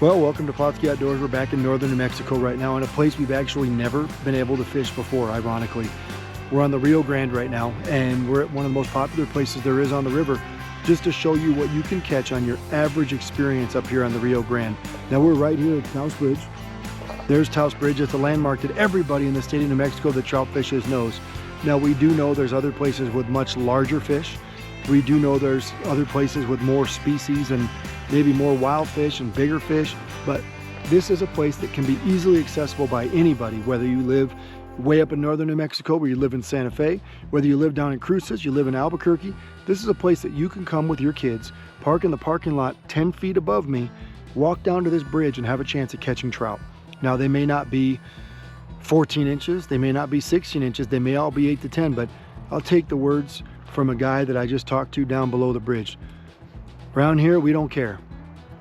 Well, welcome to Pautzke Outdoors. We're back in northern New Mexico right now in a place we've actually never been able to fish before, ironically. We're on the Rio Grande right now, and we're at one of the most popular places there is on the river, just to show you what you can catch on your average experience up here on the Rio Grande. Now we're right here at Taos Bridge. There's Taos Bridge. It's a landmark that everybody in the state of New Mexico that trout fishes knows. Now we do know there's other places with much larger fish. We do know there's other places with more species and maybe more wild fish and bigger fish, but this is a place that can be easily accessible by anybody, whether you live way up in northern New Mexico, where you live in Santa Fe, whether you live down in Cruces, you live in Albuquerque. This is a place that you can come with your kids, park in the parking lot 10 feet above me, walk down to this bridge and have a chance at catching trout. Now they may not be 14 inches, they may not be 16 inches, they may all be 8 to 10, but I'll take the words from a guy that I just talked to down below the bridge. Around here, we don't care.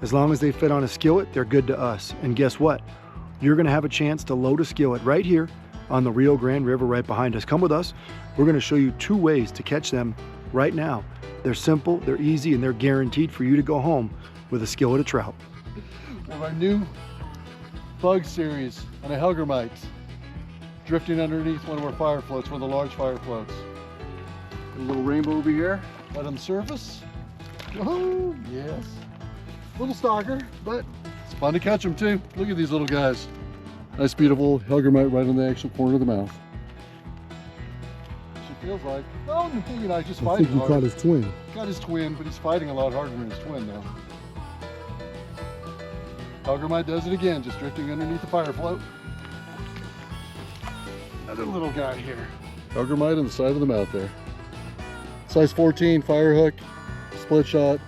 As long as they fit on a skillet, they're good to us. And guess what? You're gonna have a chance to load a skillet right here on the Rio Grande River right behind us. Come with us. We're gonna show you 2 ways to catch them right now. They're simple, they're easy, and they're guaranteed for you to go home with a skillet of trout. Of our new bug series on a Helgermite, drifting underneath one of our fire floats, one of the large fire floats. A little rainbow over here, right on the surface. Oh, yes. Little stalker, but it's fun to catch them too. Look at these little guys. Nice, beautiful Helgermite right on the actual corner of the mouth. She feels like, oh, you know, just fighting hard. I think he caught his twin. Got his twin, but he's fighting a lot harder than his twin now. Helgermite does it again, just drifting underneath the fire float. Another little guy here. Helgermite on the side of the mouth there. Size 14 fire hook, split shot,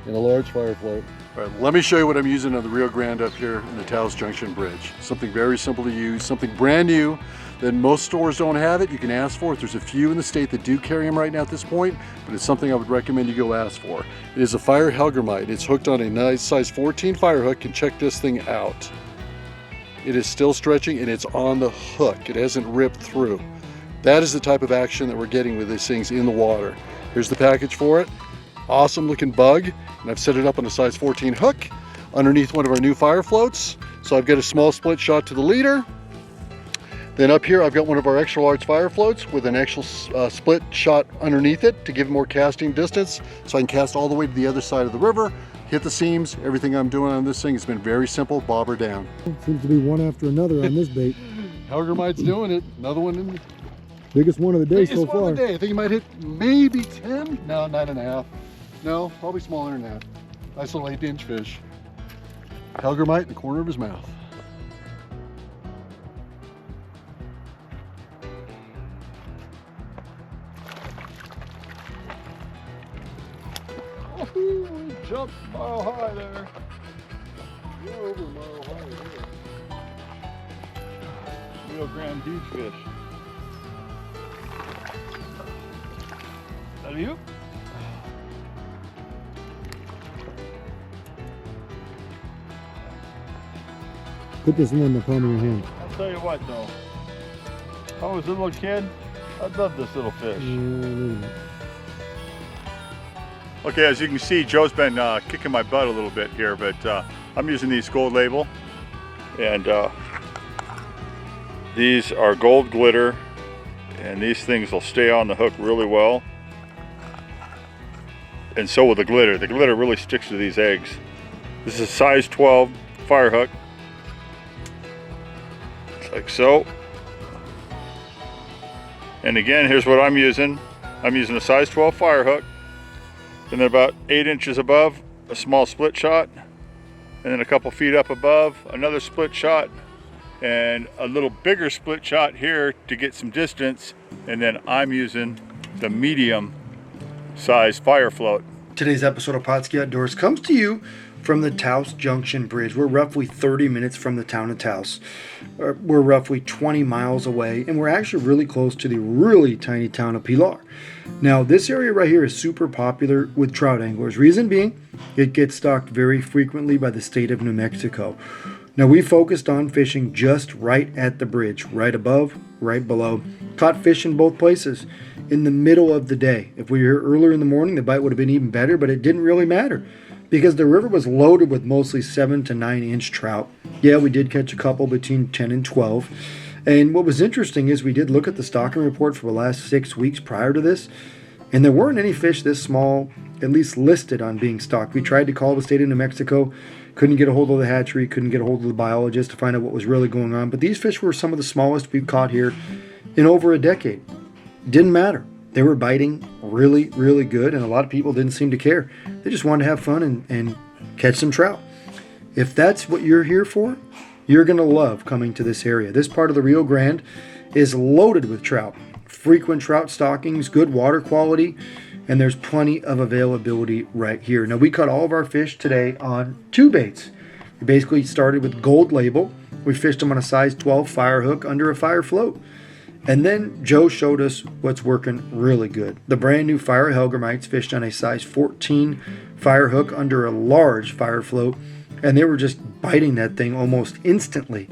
and a large fire float. All right, let me show you what I'm using on the Rio Grande up here in the Taos Junction Bridge. Something very simple to use, something brand new that most stores don't have it. You can ask for it. There's a few in the state that do carry them right now at this point, but it's something I would recommend you go ask for. It is a fire Helgermite. It's hooked on a nice size 14 fire hook, and check this thing out. It is still stretching and it's on the hook. It hasn't ripped through. That is the type of action that we're getting with these things in the water. Here's the package for it. Awesome looking bug, and I've set it up on a size 14 hook underneath one of our new fire floats. So I've got a small split shot to the leader. Then up here I've got one of our extra large fire floats with an actual split shot underneath it to give more casting distance, so I can cast all the way to the other side of the river, hit the seams. Everything I'm doing on this thing has been very simple, bobber down. Seems to be one after another on this bait. Helgermite's doing it. Another one in. Biggest one of the day so far. One of the day. I think he might hit maybe 10. No, 9.5. No, probably smaller than that. Nice little 8-inch fish. Helgermite in the corner of his mouth. Oh, he jumped mile high there. You're over mile high here. Rio Grande huge fish. Is that you? Put this one in the palm of your hand. I'll tell you what though, if I was a little kid, I'd love this little fish. Okay, as you can see, Joe's been kicking my butt a little bit here, but I'm using these gold label, and these are gold glitter, and these things will stay on the hook really well. And so will the glitter. The glitter really sticks to these eggs. This is a size 12 fire hook, like so. And again, here's what I'm using. I'm using a size 12 fire hook, and then about 8 inches above, a small split shot, and then a couple feet up above, another split shot, and a little bigger split shot here to get some distance, and then I'm using the medium size fire float. Today's episode of Pautzke Outdoors comes to you from the Taos Junction Bridge. We're roughly 30 minutes from the town of Taos. We're roughly 20 miles away, and we're actually really close to the really tiny town of Pilar. Now, this area right here is super popular with trout anglers. Reason being, it gets stocked very frequently by the state of New Mexico. Now, we focused on fishing just right at the bridge, right above, right below. Caught fish in both places in the middle of the day. If we were here earlier in the morning, the bite would have been even better, but it didn't really matter because the river was loaded with mostly 7 to 9 inch trout. Yeah, we did catch a couple between 10 and 12. And what was interesting is we did look at the stocking report for the last 6 weeks prior to this, and there weren't any fish this small, at least listed on being stocked. We tried to call the state of New Mexico, couldn't get a hold of the hatchery, couldn't get a hold of the biologist to find out what was really going on. But these fish were some of the smallest we've caught here in over a decade. Didn't matter. They were biting really, really good, and a lot of people didn't seem to care. They just wanted to have fun and catch some trout. If that's what you're here for, you're going to love coming to this area. This part of the Rio Grande is loaded with trout. Frequent trout stockings, good water quality, and there's plenty of availability right here. Now, we caught all of our fish today on 2 baits. We basically started with Gold Label. We fished them on a size 12 fire hook under a fire float. And then Joe showed us what's working really good. The brand new Fire Hellgrammites fished on a size 14 fire hook under a large fire float, and they were just biting that thing almost instantly.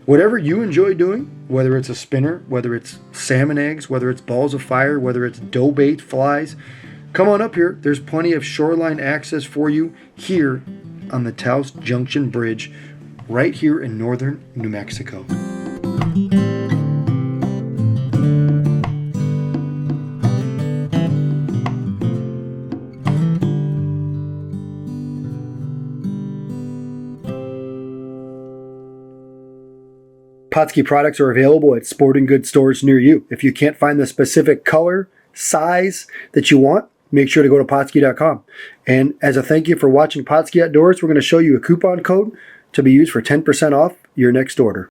Whatever you enjoy doing, whether it's a spinner, whether it's salmon eggs, whether it's balls of fire, whether it's dough bait, flies, come on up here. There's plenty of shoreline access for you here on the Taos Junction Bridge right here in northern New Mexico. Pautzke products are available at sporting goods stores near you. If you can't find the specific color, size that you want, make sure to go to Pautzke.com. And as a thank you for watching Pautzke Outdoors, we're going to show you a coupon code to be used for 10% off your next order.